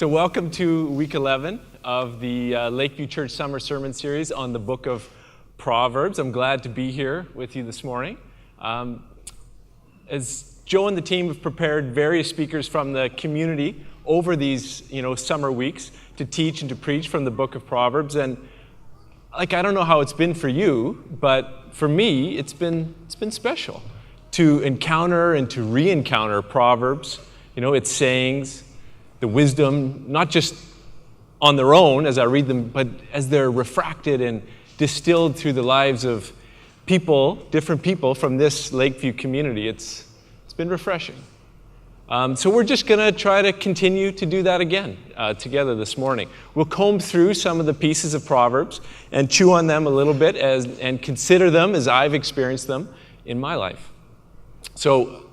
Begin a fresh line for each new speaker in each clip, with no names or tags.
So welcome to week 11 of the Lakeview Church Summer Sermon Series on the book of Proverbs. I'm glad to be here with you this morning. As Joe and the team have prepared various speakers from the community over these summer weeks to teach and to preach from the book of Proverbs. And I don't know how it's been for you, but for me, it's been special to encounter and to re-encounter Proverbs, its sayings, the wisdom, not just on their own as I read them, but as they're refracted and distilled through the lives of people, different people from this Lakeview community. It's been refreshing. So we're just going to try to continue to do that again together this morning. We'll comb through some of the pieces of Proverbs and chew on them a little bit and consider them as I've experienced them in my life. So,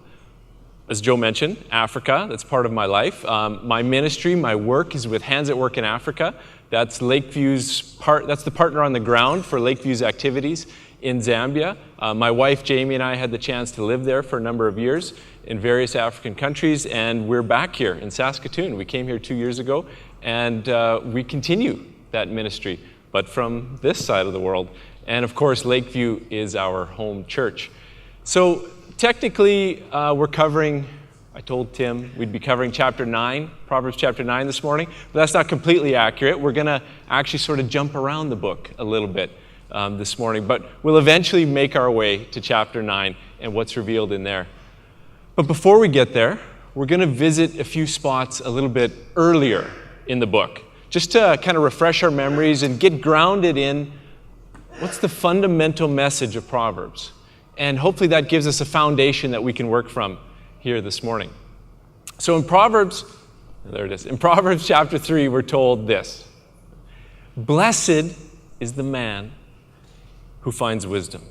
as Joe mentioned, Africa, that's part of my life. My ministry, my work is with Hands at Work in Africa. That's Lakeview's that's the partner on the ground for Lakeview's activities in Zambia. My wife, Jamie, and I had the chance to live there for a number of years in various African countries, and we're back here in Saskatoon. We came here 2 years ago, and we continue that ministry, but from this side of the world. And of course, Lakeview is our home church. So technically, we're covering, I told Tim we'd be covering chapter 9, Proverbs chapter 9 this morning, but that's not completely accurate. We're going to actually sort of jump around the book a little bit this morning, but we'll eventually make our way to chapter 9 and what's revealed in there. But before we get there, we're going to visit a few spots a little bit earlier in the book, just to kind of refresh our memories and get grounded in what's the fundamental message of Proverbs. And hopefully that gives us a foundation that we can work from here this morning. So in Proverbs, there it is. In Proverbs chapter 3, we're told this: "Blessed is the man who finds wisdom,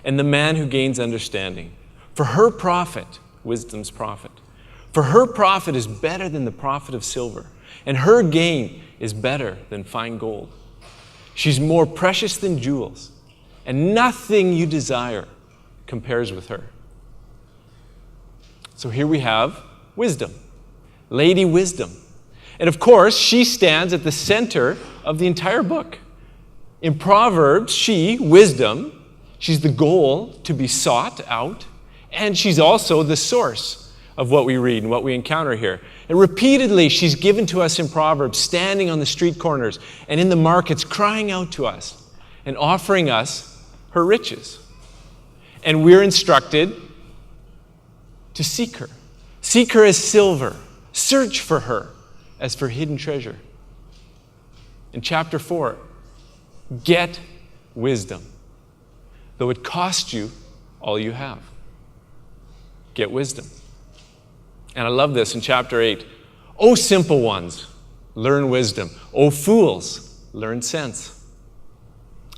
and the man who gains understanding. For her profit," wisdom's profit, "for her profit is better than the profit of silver, and her gain is better than fine gold. She's more precious than jewels, and nothing you desire compares with her." So here we have wisdom, Lady Wisdom. And of course, she stands at the center of the entire book. In Proverbs, wisdom, she's the goal to be sought out, and she's also the source of what we read and what we encounter here. And repeatedly, she's given to us in Proverbs, standing on the street corners and in the markets, crying out to us and offering us her riches. And we're instructed to seek her. Seek her as silver. Search for her as for hidden treasure. In chapter 4, get wisdom, though it cost you all you have. Get wisdom. And I love this in chapter 8. "O simple ones, learn wisdom. O fools, learn sense."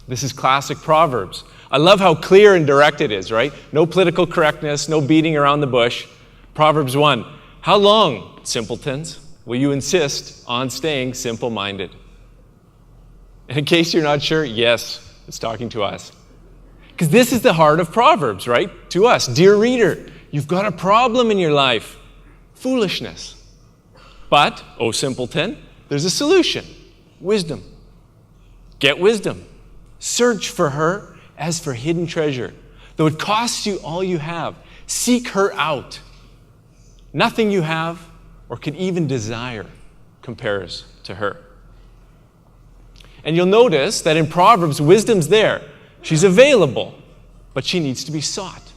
This is classic Proverbs. I love how clear and direct it is, right? No political correctness, no beating around the bush. Proverbs 1, "How long, simpletons, will you insist on staying simple-minded?" And in case you're not sure, yes, it's talking to us. Because this is the heart of Proverbs, right? To us. Dear reader, you've got a problem in your life. Foolishness. But, oh simpleton, there's a solution. Wisdom. Get wisdom. Search for her as for hidden treasure. Though it costs you all you have, seek her out. Nothing you have or could even desire compares to her. And you'll notice that in Proverbs, wisdom's there. She's available, but she needs to be sought.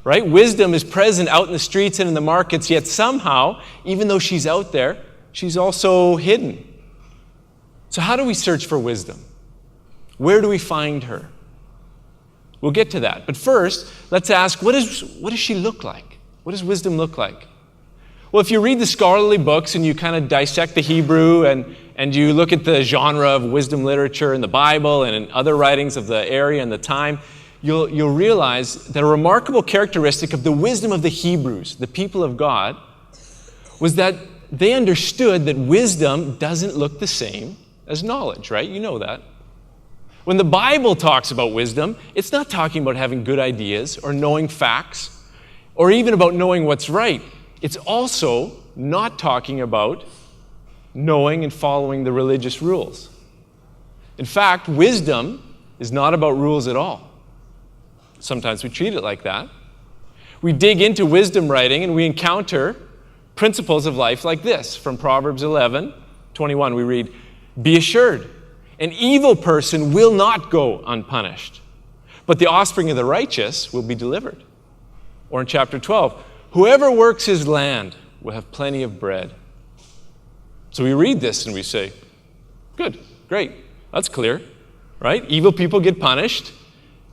Right? Wisdom is present out in the streets and in the markets, yet somehow, even though she's out there, she's also hidden. So how do we search for wisdom? Where do we find her? We'll get to that. But first, let's ask, what does she look like? What does wisdom look like? Well, if you read the scholarly books and you kind of dissect the Hebrew and you look at the genre of wisdom literature in the Bible and in other writings of the area and the time, you'll realize that a remarkable characteristic of the wisdom of the Hebrews, the people of God, was that they understood that wisdom doesn't look the same as knowledge, right? You know that. When the Bible talks about wisdom, it's not talking about having good ideas or knowing facts or even about knowing what's right. It's also not talking about knowing and following the religious rules. In fact, wisdom is not about rules at all. Sometimes we treat it like that. We dig into wisdom writing and we encounter principles of life like this. From Proverbs 11:21, we read, "Be assured, an evil person will not go unpunished, but the offspring of the righteous will be delivered." Or in chapter 12, "Whoever works his land will have plenty of bread." So we read this and we say, good, great, that's clear, right? Evil people get punished,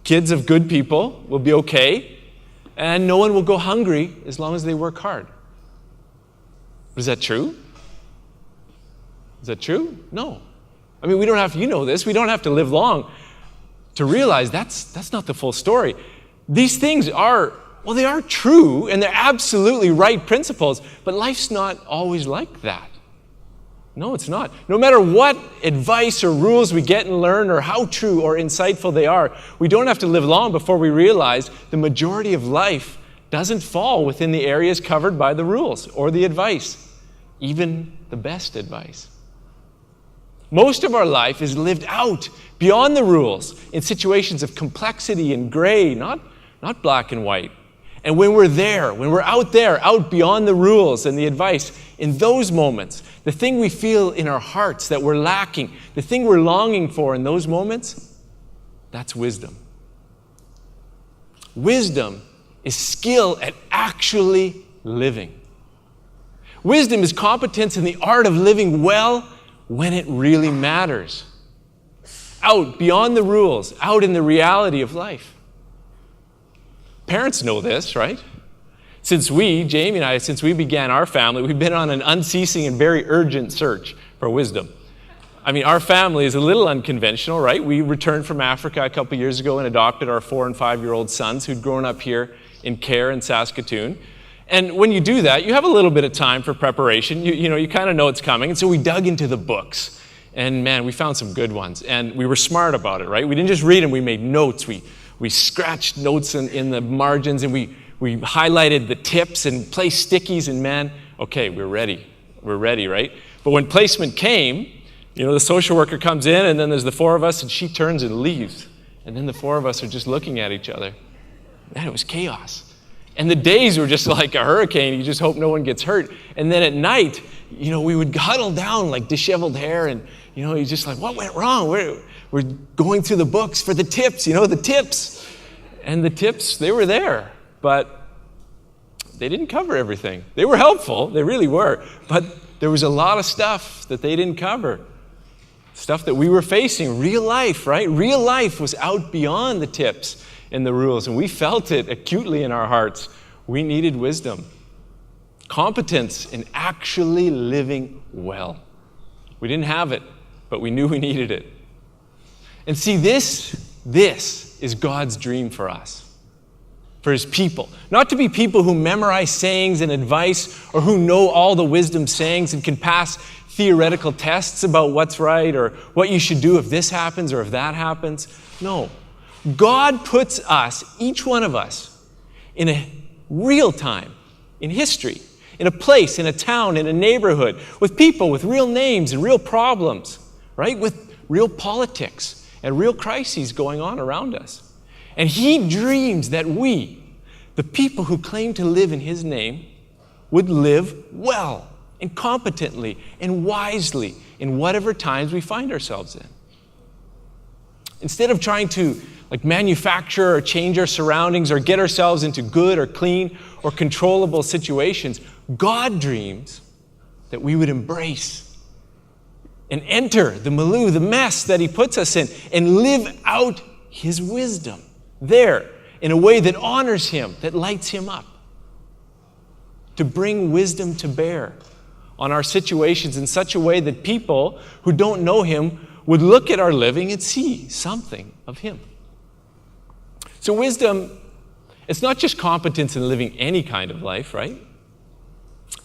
kids of good people will be okay, and no one will go hungry as long as they work hard. Is that true? Is that true? No. I mean, we don't have to, you know this, we don't have to live long to realize that's not the full story. These things are, well, they are true and they're absolutely right principles, but life's not always like that. No, it's not. No matter what advice or rules we get and learn or how true or insightful they are, we don't have to live long before we realize the majority of life doesn't fall within the areas covered by the rules or the advice, even the best advice. Most of our life is lived out beyond the rules in situations of complexity and gray, not black and white. And when we're there, when we're out there, out beyond the rules and the advice, in those moments, the thing we feel in our hearts that we're lacking, the thing we're longing for in those moments, that's wisdom. Wisdom is skill at actually living. Wisdom is competence in the art of living well when it really matters. Out beyond the rules, out in the reality of life. Parents know this, right? Jamie and I, since we began our family, we've been on an unceasing and very urgent search for wisdom. I mean, our family is a little unconventional, right? We returned from Africa a couple years ago and adopted our 4- and 5-year-old sons who'd grown up here in Care in Saskatoon. And when you do that, you have a little bit of time for preparation. You kind of know it's coming. And so we dug into the books. And man, we found some good ones. And we were smart about it, right? We didn't just read them, we made notes. We scratched notes in the margins, and we highlighted the tips and placed stickies, and man, okay, we're ready, right? But when placement came, the social worker comes in, and then there's the 4 of us, and she turns and leaves. And then the 4 of us are just looking at each other. Man, it was chaos. And the days were just like a hurricane. You just hope no one gets hurt. And then at night, we would huddle down like disheveled hair, and you're just like, what went wrong? We're going through the books for the tips, the tips. And the tips, they were there, but they didn't cover everything. They were helpful, they really were, but there was a lot of stuff that they didn't cover. Stuff that we were facing, real life, right? Real life was out beyond the tips and the rules, and we felt it acutely in our hearts. We needed wisdom. Competence in actually living well. We didn't have it, but we knew we needed it. And see, this is God's dream for us, for his people. Not to be people who memorize sayings and advice, or who know all the wisdom sayings and can pass theoretical tests about what's right or what you should do if this happens or if that happens. No. God puts us, each one of us, in a real time, in history, in a place, in a town, in a neighborhood, with people with real names and real problems, right? With real politics and real crises going on around us. And he dreams that we, the people who claim to live in his name, would live well and competently and wisely in whatever times we find ourselves in. Instead of trying to manufacture or change our surroundings or get ourselves into good or clean or controllable situations, God dreams that we would embrace and enter the milieu, the mess that he puts us in, and live out his wisdom there in a way that honors him, that lights him up. To bring wisdom to bear on our situations in such a way that people who don't know him would look at our living and see something of him. So wisdom, it's not just competence in living any kind of life, right?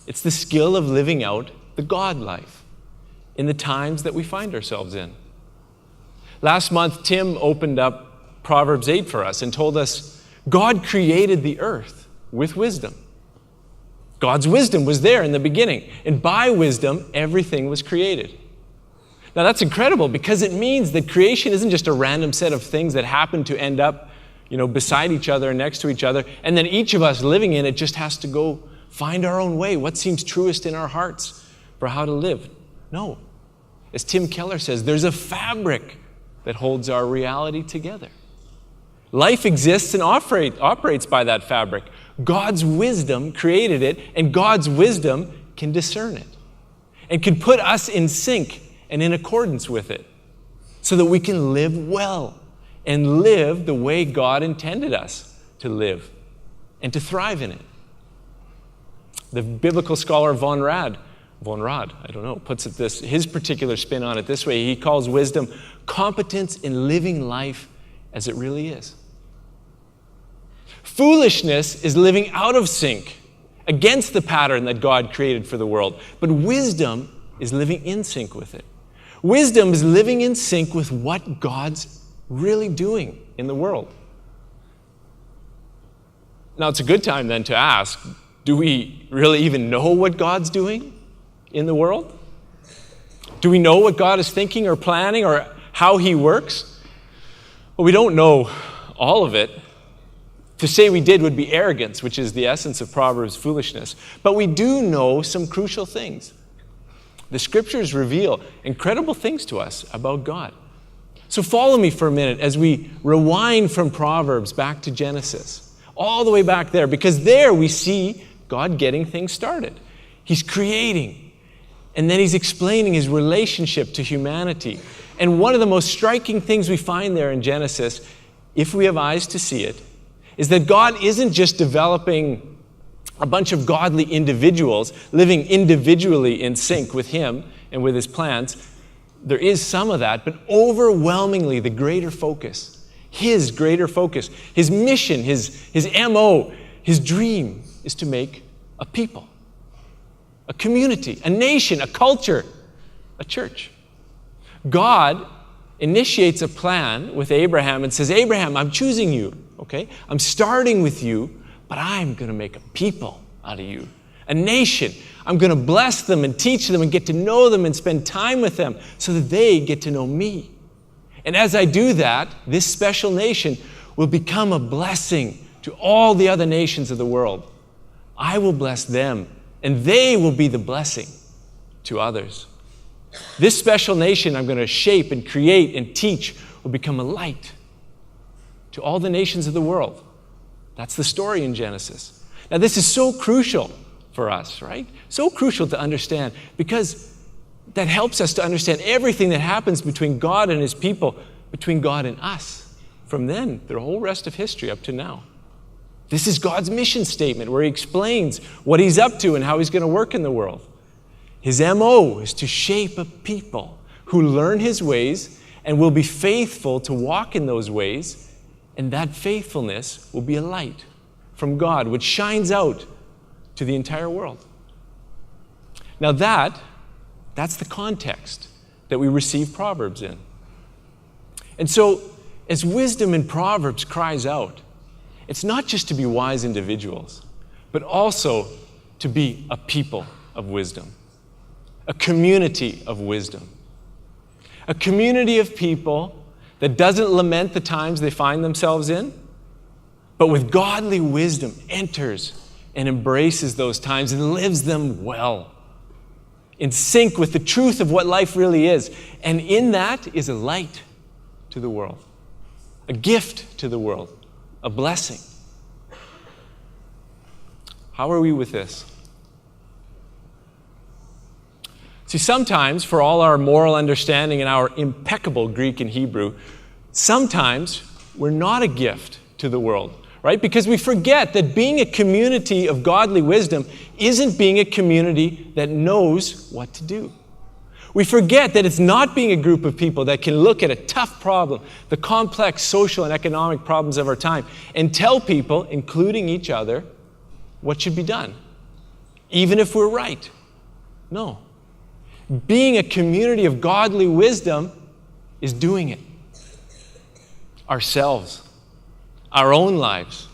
It's the skill of living out the God life in the times that we find ourselves in. Last month, Tim opened up Proverbs 8 for us and told us God created the earth with wisdom. God's wisdom was there in the beginning. And by wisdom, everything was created. Now that's incredible because it means that creation isn't just a random set of things that happen to end up, beside each other and next to each other. And then each of us living in it just has to go find our own way, what seems truest in our hearts for how to live. No. As Tim Keller says, there's a fabric that holds our reality together. Life exists and operates by that fabric. God's wisdom created it, and God's wisdom can discern it and can put us in sync and in accordance with it so that we can live well and live the way God intended us to live and to thrive in it. The biblical scholar Von Rad, puts it his particular spin on it this way. He calls wisdom competence in living life as it really is. Foolishness is living out of sync against the pattern that God created for the world. But wisdom is living in sync with it. Wisdom is living in sync with what God's really doing in the world. Now, it's a good time then to ask, do we really even know what God's doing in the world? Do we know what God is thinking or planning or how He works? Well, we don't know all of it. To say we did would be arrogance, which is the essence of Proverbs foolishness. But we do know some crucial things. The Scriptures reveal incredible things to us about God. So follow me for a minute as we rewind from Proverbs back to Genesis, all the way back there, because there we see God getting things started. He's creating, and then He's explaining His relationship to humanity. And one of the most striking things we find there in Genesis, if we have eyes to see it, is that God isn't just developing a bunch of godly individuals living individually in sync with Him and with His plans. There is some of that, but overwhelmingly the greater focus, His greater focus, His mission, His MO, His dream is to make a people, a community, a nation, a culture, a church. God initiates a plan with Abraham and says, Abraham, I'm choosing you, okay? I'm starting with you, but I'm going to make a people out of you, a nation. I'm going to bless them and teach them and get to know them and spend time with them so that they get to know me. And as I do that, this special nation will become a blessing to all the other nations of the world. I will bless them, and they will be the blessing to others. This special nation I'm going to shape and create and teach will become a light to all the nations of the world. That's the story in Genesis. Now, this is so crucial for us, right? So crucial to understand because that helps us to understand everything that happens between God and His people, between God and us, from then, the whole rest of history up to now. This is God's mission statement where He explains what He's up to and how He's going to work in the world. His MO is to shape a people who learn His ways and will be faithful to walk in those ways, and that faithfulness will be a light from God, which shines out to the entire world. Now that's the context that we receive Proverbs in. And so, as wisdom in Proverbs cries out, it's not just to be wise individuals, but also to be a people of wisdom. A community of wisdom. A community of people that doesn't lament the times they find themselves in, but with godly wisdom enters and embraces those times and lives them well, in sync with the truth of what life really is. And in that is a light to the world, a gift to the world, a blessing. How are we with this? See, sometimes, for all our moral understanding and our impeccable Greek and Hebrew, sometimes we're not a gift to the world, right? Because we forget that being a community of godly wisdom isn't being a community that knows what to do. We forget that it's not being a group of people that can look at a tough problem, the complex social and economic problems of our time, and tell people, including each other, what should be done, even if we're right. No. Being a community of godly wisdom is doing it. Ourselves. Our own lives.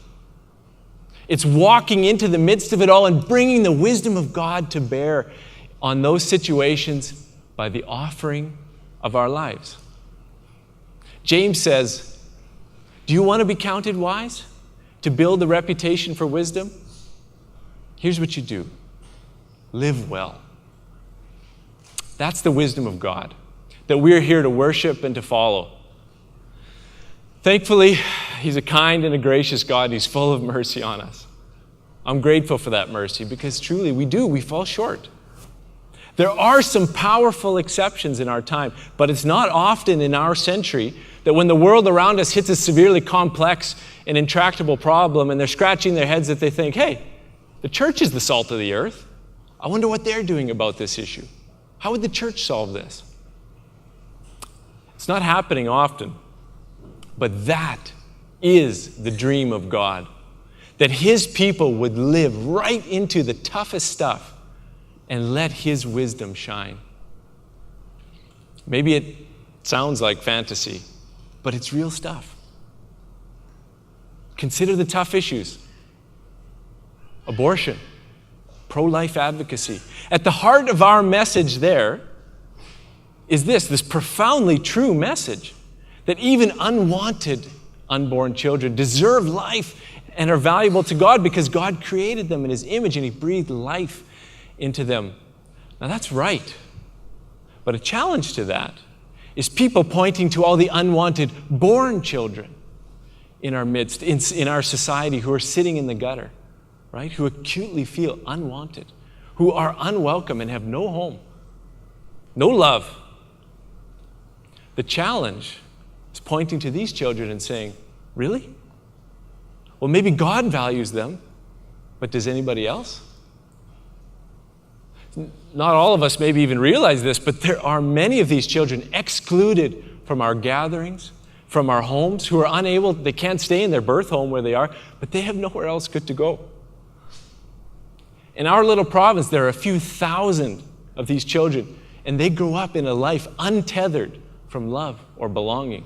It's walking into the midst of it all and bringing the wisdom of God to bear on those situations by the offering of our lives. James says, do you want to be counted wise? To build a reputation for wisdom? Here's what you do. Live well. That's the wisdom of God that we're here to worship and to follow. Thankfully, He's a kind and a gracious God. He's full of mercy on us. I'm grateful for that mercy because truly we fall short. There are some powerful exceptions in our time, but it's not often in our century that when the world around us hits a severely complex and intractable problem and they're scratching their heads that they think, hey, the church is the salt of the earth. I wonder what they're doing about this issue. How would the church solve this? It's not happening often, but that is the dream of God, that His people would live right into the toughest stuff and let His wisdom shine. Maybe it sounds like fantasy, but it's real stuff. Consider the tough issues. Abortion, pro-life advocacy. At the heart of our message there is this profoundly true message that even unwanted unborn children deserve life and are valuable to God because God created them in His image and He breathed life into them. Now that's right. But a challenge to that is people pointing to all the unwanted born children in our midst, in our society who are sitting in the gutter, right? Who acutely feel unwanted, who are unwelcome and have no home, no love. The challenge is pointing to these children and saying, really? Well, maybe God values them, but does anybody else? Not all of us maybe even realize this, but there are many of these children excluded from our gatherings, from our homes, who are unable, they can't stay in their birth home where they are, but they have nowhere else good to go. In our little province, there are a few thousand of these children, and they grow up in a life untethered from love or belonging.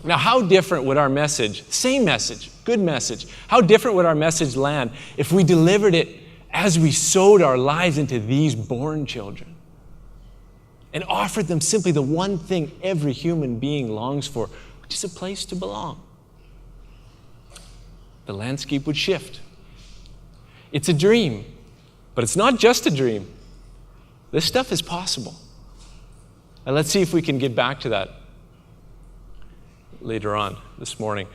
Now, how different would our message, same message, good message, how different would our message land if we delivered it as we sowed our lives into these born children and offered them simply the one thing every human being longs for, which is a place to belong? The landscape would shift. It's a dream, but it's not just a dream. This stuff is possible. And let's see if we can get back to that later on this morning.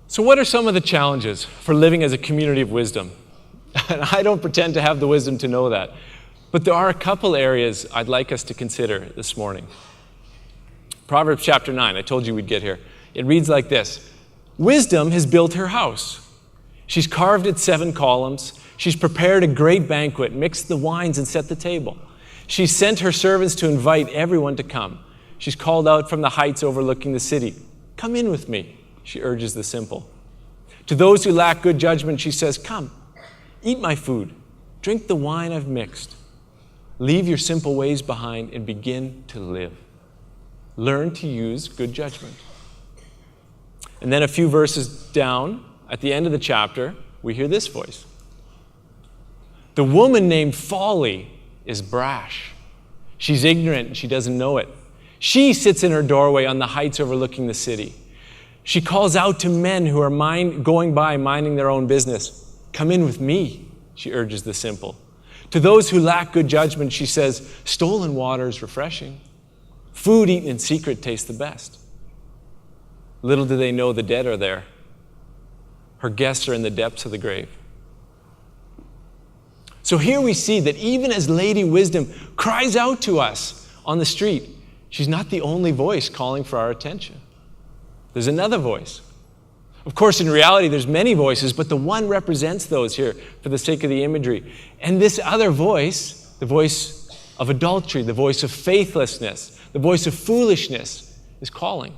So what are some of the challenges for living as a community of wisdom? And I don't pretend to have the wisdom to know that, but there are a couple areas I'd like us to consider this morning. Proverbs chapter 9, I told you we'd get here. It reads like this: wisdom has built her house. She's carved its 7 columns. She's prepared a great banquet, mixed the wines, and set the table. She's sent her servants to invite everyone to come. She's called out from the heights overlooking the city. Come in with me, she urges the simple. To those who lack good judgment, she says, come, eat my food, drink the wine I've mixed. Leave your simple ways behind and begin to live. Learn to use good judgment. And then a few verses down, at the end of the chapter, we hear this voice. The woman named Folly is brash. She's ignorant and she doesn't know it. She sits in her doorway on the heights overlooking the city. She calls out to men who are going by minding their own business. Come in with me, she urges the simple. To those who lack good judgment, she says, stolen water is refreshing. Food eaten in secret tastes the best. Little do they know the dead are there. Her guests are in the depths of the grave. So here we see that even as Lady Wisdom cries out to us on the street, she's not the only voice calling for our attention. There's another voice. Of course, in reality, there's many voices, but the one represents those here for the sake of the imagery. And this other voice, the voice of adultery, the voice of faithlessness, the voice of foolishness, is calling.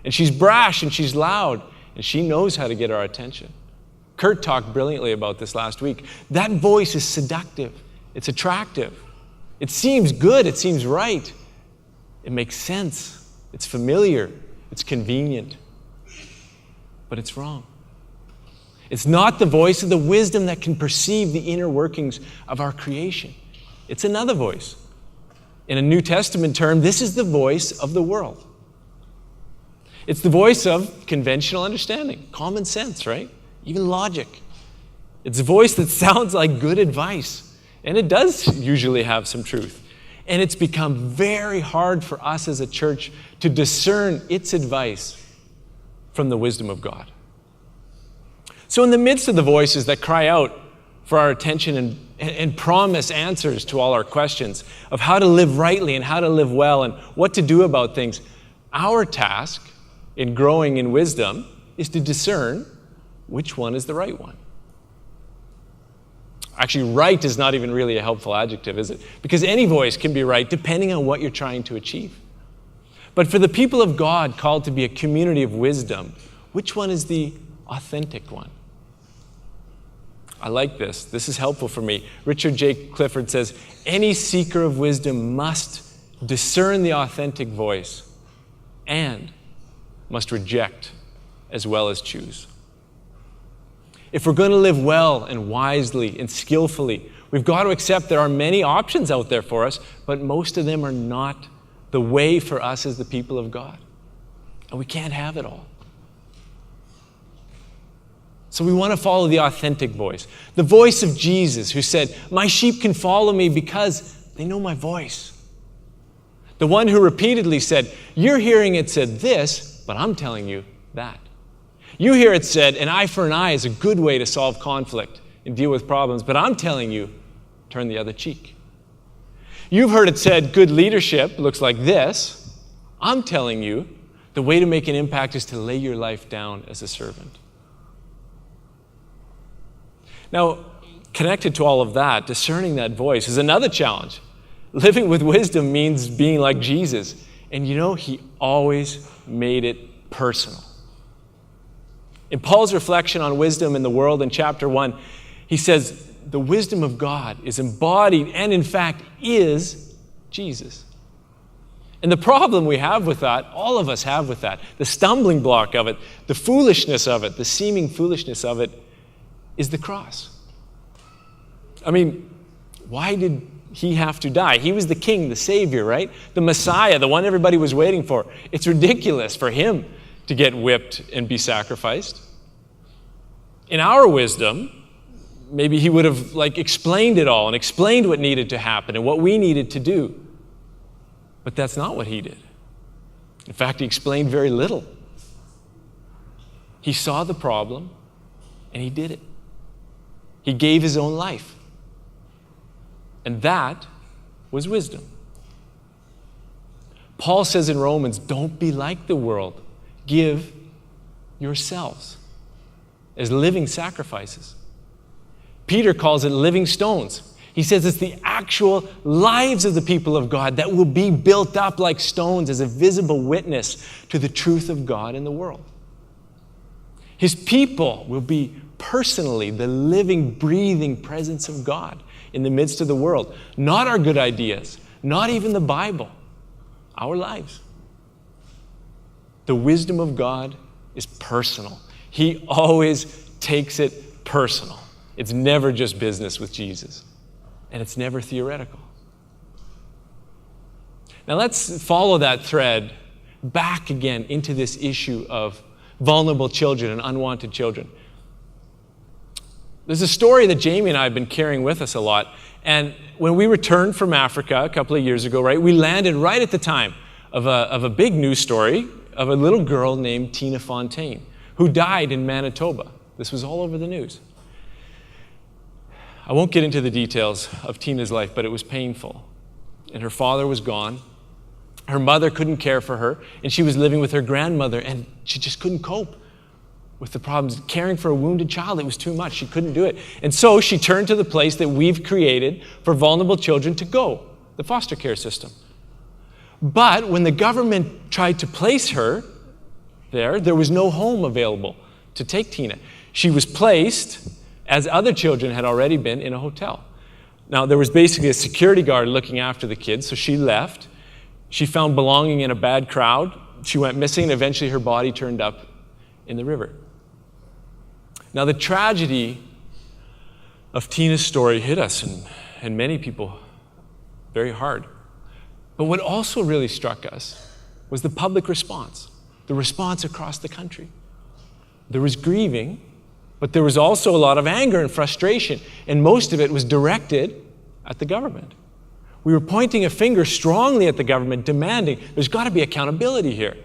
And she's brash and she's loud, and she knows how to get our attention. Kurt talked brilliantly about this last week. That voice is seductive. It's attractive. It seems good. It seems right. It makes sense. It's familiar. It's convenient. But it's wrong. It's not the voice of the wisdom that can perceive the inner workings of our creation. It's another voice. In a New Testament term, this is the voice of the world. It's the voice of conventional understanding, common sense, right? Even logic. It's a voice that sounds like good advice, and it does usually have some truth. And it's become very hard for us as a church to discern its advice from the wisdom of God. So in the midst of the voices that cry out for our attention and promise answers to all our questions of how to live rightly and how to live well and what to do about things, our task in growing in wisdom is to discern which one is the right one. Actually, right is not even really a helpful adjective, is it? Because any voice can be right depending on what you're trying to achieve. But for the people of God called to be a community of wisdom, which one is the authentic one? I like this. This is helpful for me. Richard J. Clifford says, any seeker of wisdom must discern the authentic voice and must reject as well as choose. If we're going to live well and wisely and skillfully, we've got to accept there are many options out there for us, but most of them are not the way for us as the people of God. And we can't have it all. So we want to follow the authentic voice, the voice of Jesus, who said, my sheep can follow me because they know my voice. The one who repeatedly said, you're hearing it said this, but I'm telling you that. You hear it said, an eye for an eye is a good way to solve conflict and deal with problems, but I'm telling you, turn the other cheek. You've heard it said, good leadership looks like this. I'm telling you, the way to make an impact is to lay your life down as a servant. Now, connected to all of that, discerning that voice is another challenge. Living with wisdom means being like Jesus. And you know, he always made it personal. In Paul's reflection on wisdom in the world in chapter 1, he says, the wisdom of God is embodied and in fact is Jesus. And the problem we have with that, all of us have with that, the stumbling block of it, the foolishness of it, the seeming foolishness of it, is the cross. I mean, why did he have to die? He was the king, the savior, right? The Messiah, the one everybody was waiting for. It's ridiculous for him to get whipped and be sacrificed. In our wisdom, maybe he would have explained it all and explained what needed to happen and what we needed to do. But that's not what he did. In fact, he explained very little. He saw the problem and he did it. He gave his own life. And that was wisdom. Paul says in Romans, don't be like the world. Give yourselves as living sacrifices. Peter calls it living stones. He says it's the actual lives of the people of God that will be built up like stones as a visible witness to the truth of God in the world. His people will be personally the living, breathing presence of God in the midst of the world. Not our good ideas, not even the Bible, our lives. The wisdom of God is personal. He always takes it personal. It's never just business with Jesus. And it's never theoretical. Now let's follow that thread back again into this issue of vulnerable children and unwanted children. There's a story that Jamie and I have been carrying with us a lot. And when we returned from Africa a couple of years ago, right, we landed right at the time of a big news story of a little girl named Tina Fontaine who died in Manitoba. This was all over the news. I won't get into the details of Tina's life, but it was painful. And her father was gone. Her mother couldn't care for her, and she was living with her grandmother, and she just couldn't cope with the problems. Caring for a wounded child, it was too much. She couldn't do it. And so she turned to the place that we've created for vulnerable children to go, the foster care system. But when the government tried to place her there was no home available to take Tina. She was placed, as other children had already been, in a hotel. Now, there was basically a security guard looking after the kids, so she left. She found belonging in a bad crowd. She went missing, and eventually her body turned up in the river. Now, the tragedy of Tina's story hit us and many people very hard. But what also really struck us was the public response, the response across the country. There was grieving, but there was also a lot of anger and frustration, and most of it was directed at the government. We were pointing a finger strongly at the government, demanding there's got to be accountability here.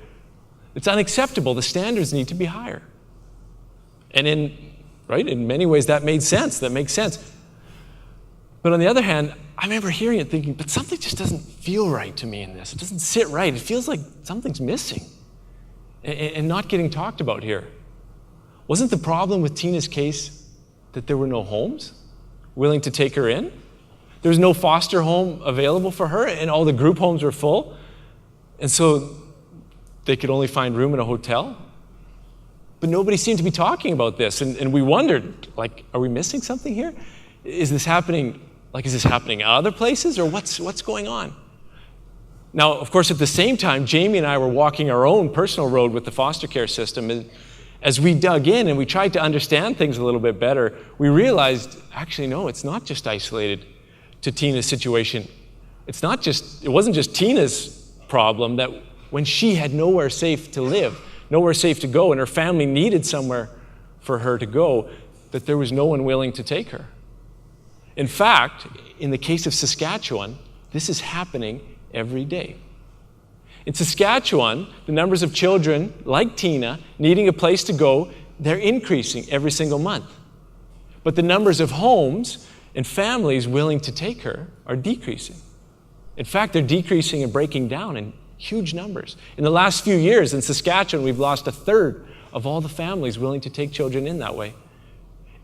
It's unacceptable. The standards need to be higher. And in many ways that made sense. That makes sense. But on the other hand, I remember hearing it thinking, but something just doesn't feel right to me in this. It doesn't sit right. It feels like something's missing and not getting talked about here. Wasn't the problem with Tina's case that there were no homes willing to take her in? There was no foster home available for her, and all the group homes were full. And so they could only find room in a hotel. But nobody seemed to be talking about this. And we wondered, are we missing something here? Is this happening in other places, or what's going on? Now, of course, at the same time, Jamie and I were walking our own personal road with the foster care system. And as we dug in and we tried to understand things a little bit better, we realized, actually, no, it's not just isolated to Tina's situation. It wasn't just Tina's problem that when she had nowhere safe to live, nowhere safe to go, and her family needed somewhere for her to go, that there was no one willing to take her. In fact, in the case of Saskatchewan, this is happening every day. In Saskatchewan, the numbers of children like Tina needing a place to go, they're increasing every single month. But the numbers of homes and families willing to take her are decreasing. In fact, they're decreasing and breaking down in huge numbers. In the last few years in Saskatchewan, we've lost a third of all the families willing to take children in that way.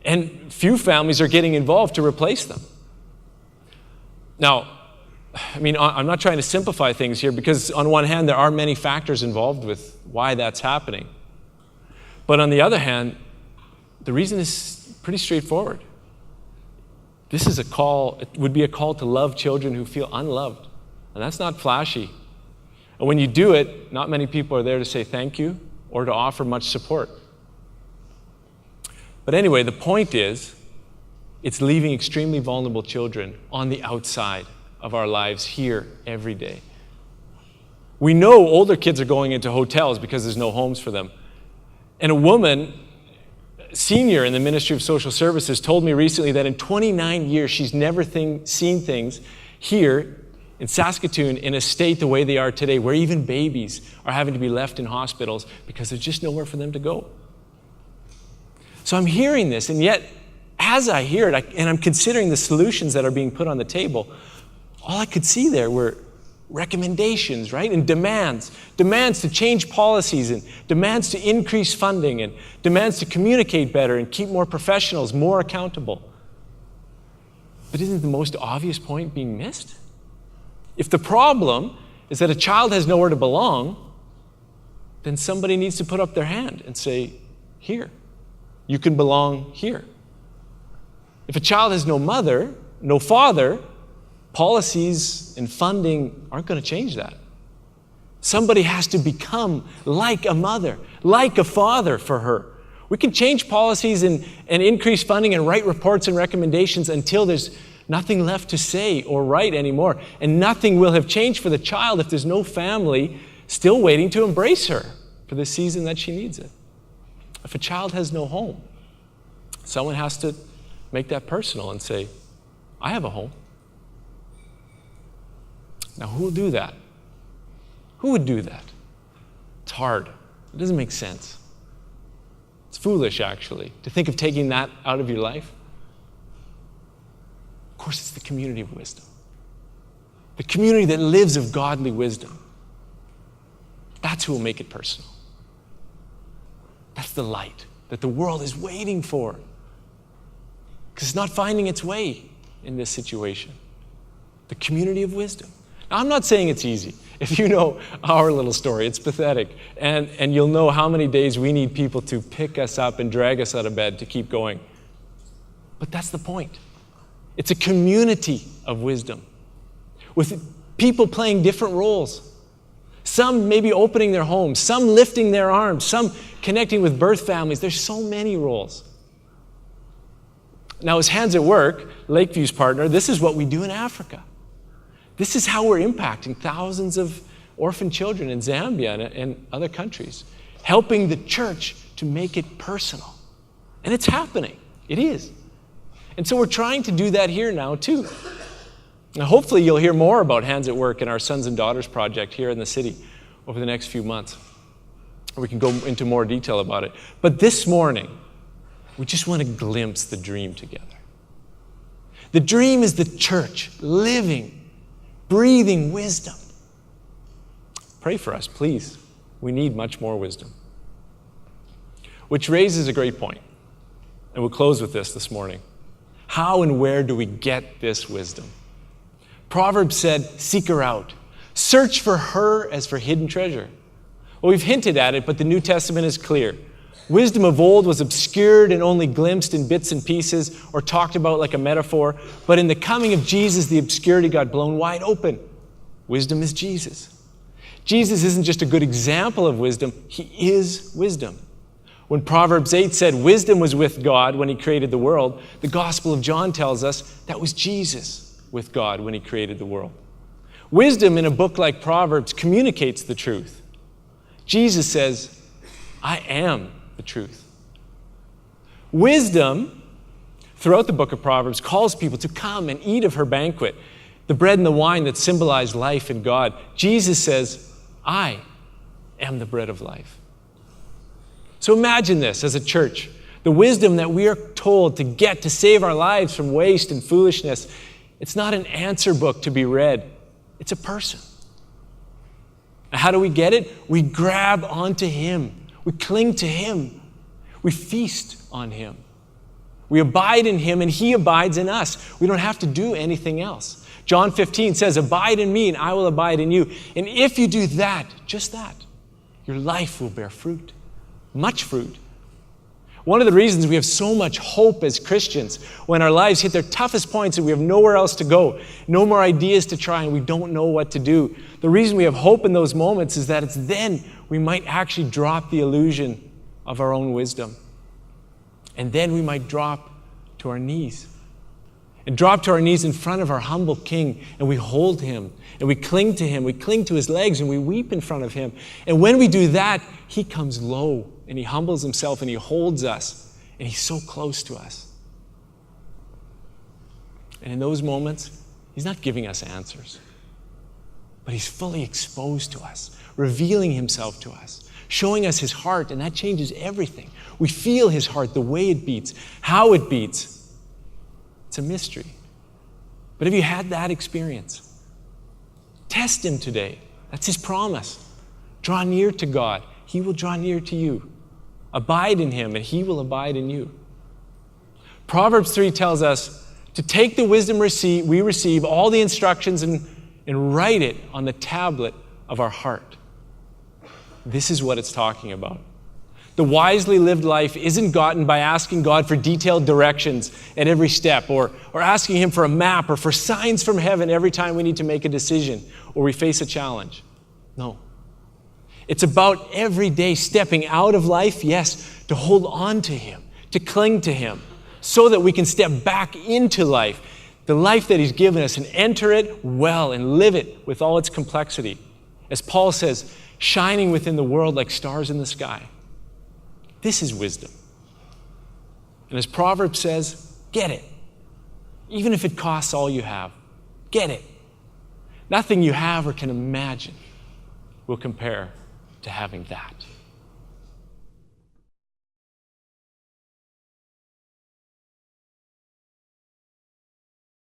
And few families are getting involved to replace them. Now, I'm not trying to simplify things here, because on one hand, there are many factors involved with why that's happening. But on the other hand, the reason is pretty straightforward. It would be a call to love children who feel unloved. And that's not flashy. And when you do it, not many people are there to say thank you or to offer much support. But anyway, the point is, it's leaving extremely vulnerable children on the outside of our lives here every day. We know older kids are going into hotels because there's no homes for them. And a woman, senior in the Ministry of Social Services, told me recently that in 29 years, she's never seen things here in Saskatoon in a state the way they are today, where even babies are having to be left in hospitals because there's just nowhere for them to go. So I'm hearing this, and yet, as I hear it, and I'm considering the solutions that are being put on the table, all I could see there were recommendations, right? And demands to change policies, and demands to increase funding, and demands to communicate better and keep more professionals more accountable. But isn't the most obvious point being missed? If the problem is that a child has nowhere to belong, then somebody needs to put up their hand and say, here, you can belong here. If a child has no mother, no father, policies and funding aren't going to change that. Somebody has to become like a mother, like a father for her. We can change policies and increase funding and write reports and recommendations until there's nothing left to say or write anymore. And nothing will have changed for the child if there's no family still waiting to embrace her for the season that she needs it. If a child has no home, someone has to make that personal and say, I have a home. Now, who will do that? Who would do that? It's hard. It doesn't make sense. It's foolish, actually, to think of taking that out of your life. Of course, it's the community of wisdom. The community that lives of godly wisdom. That's who will make it personal. That's the light that the world is waiting for, because it's not finding its way in this situation. The community of wisdom. Now, I'm not saying it's easy. If you know our little story, it's pathetic. And you'll know how many days we need people to pick us up and drag us out of bed to keep going. But that's the point. It's a community of wisdom, with people playing different roles. Some maybe opening their homes, some lifting their arms, some connecting with birth families. There's so many roles. Now, as Hands at Work, Lakeview's partner, this is what we do in Africa. This is how we're impacting thousands of orphan children in Zambia and other countries, helping the church to make it personal. And it's happening. It is. And so we're trying to do that here now, too. Now, hopefully you'll hear more about Hands at Work and our Sons and Daughters project here in the city over the next few months. We can go into more detail about it. But this morning, we just want to glimpse the dream together. The dream is the church living, breathing wisdom. Pray for us, please. We need much more wisdom. Which raises a great point. And we'll close with this morning. How and where do we get this wisdom? Proverbs said, seek her out. Search for her as for hidden treasure. Well, we've hinted at it, but the New Testament is clear. Wisdom of old was obscured and only glimpsed in bits and pieces or talked about like a metaphor. But in the coming of Jesus, the obscurity got blown wide open. Wisdom is Jesus. Jesus isn't just a good example of wisdom, he is wisdom. When Proverbs 8 said wisdom was with God when he created the world, the Gospel of John tells us that was Jesus with God when he created the world. Wisdom in a book like Proverbs communicates the truth. Jesus says, I am the truth. Wisdom, throughout the book of Proverbs, calls people to come and eat of her banquet, the bread and the wine that symbolize life in God. Jesus says, I am the bread of life. So imagine this as a church, the wisdom that we are told to get to save our lives from waste and foolishness. It's not an answer book to be read. It's a person. Now, how do we get it? We grab onto him. We cling to him. We feast on him. We abide in him and he abides in us. We don't have to do anything else. John 15 says, abide in me and I will abide in you. And if you do that, just that, your life will bear fruit. Much fruit. One of the reasons we have so much hope as Christians when our lives hit their toughest points and we have nowhere else to go, no more ideas to try, and we don't know what to do. The reason we have hope in those moments is that it's then we might actually drop the illusion of our own wisdom. And then we might drop to our knees. And drop to our knees in front of our humble King, and we hold him, and we cling to him, we cling to his legs, and we weep in front of him. And when we do that, he comes low, and he humbles himself, and he holds us, and he's so close to us. And in those moments, he's not giving us answers, but he's fully exposed to us, revealing himself to us, showing us his heart, and that changes everything. We feel his heart, the way it beats, how it beats. It's a mystery. But have you had that experience? Test him today. That's his promise. Draw near to God. He will draw near to you. Abide in him, and he will abide in you. Proverbs 3 tells us to take the wisdom we receive, all the instructions, and write it on the tablet of our heart. This is what it's talking about. The wisely lived life isn't gotten by asking God for detailed directions at every step, or asking him for a map or for signs from heaven every time we need to make a decision or we face a challenge. No. It's about every day stepping out of life, yes, to hold on to him, to cling to him, so that we can step back into life, the life that he's given us, and enter it well and live it with all its complexity. As Paul says, shining within the world like stars in the sky. This is wisdom. And as Proverbs says, get it. Even if it costs all you have, get it. Nothing you have or can imagine will compare to having that.